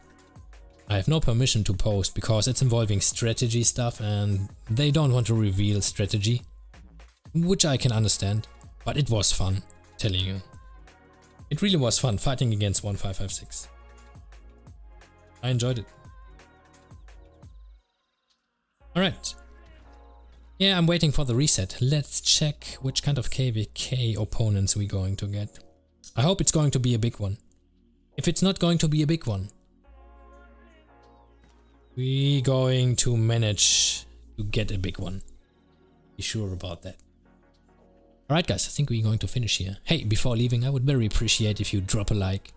I have no permission to post because it's involving strategy stuff and they don't want to reveal strategy. Which I can understand, but it was fun, telling you. It really was fun fighting against 1556. I enjoyed it. Alright. Yeah, I'm waiting for the reset. Let's check which kind of KVK opponents we're going to get. I hope it's going to be a big one. If it's not going to be a big one, we're going to manage to get a big one. Be sure about that. Alright guys, I think we're going to finish here. Hey, before leaving, I would very appreciate if you drop a like.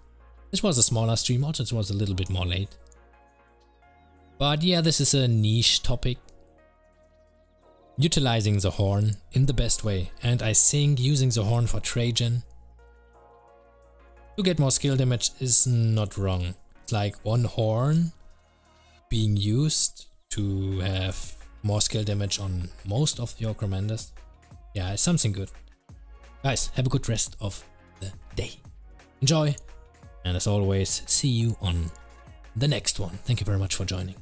This was a smaller stream, also it was a little bit more late. But yeah, this is a niche topic. Utilizing the horn in the best way, and I think using the horn for Trajan to get more skill damage is not wrong. It's like one horn being used to have more skill damage on most of your commanders. Yeah, it's something good. Guys, have a good rest of the day. Enjoy! And as always, see you on the next one. Thank you very much for joining.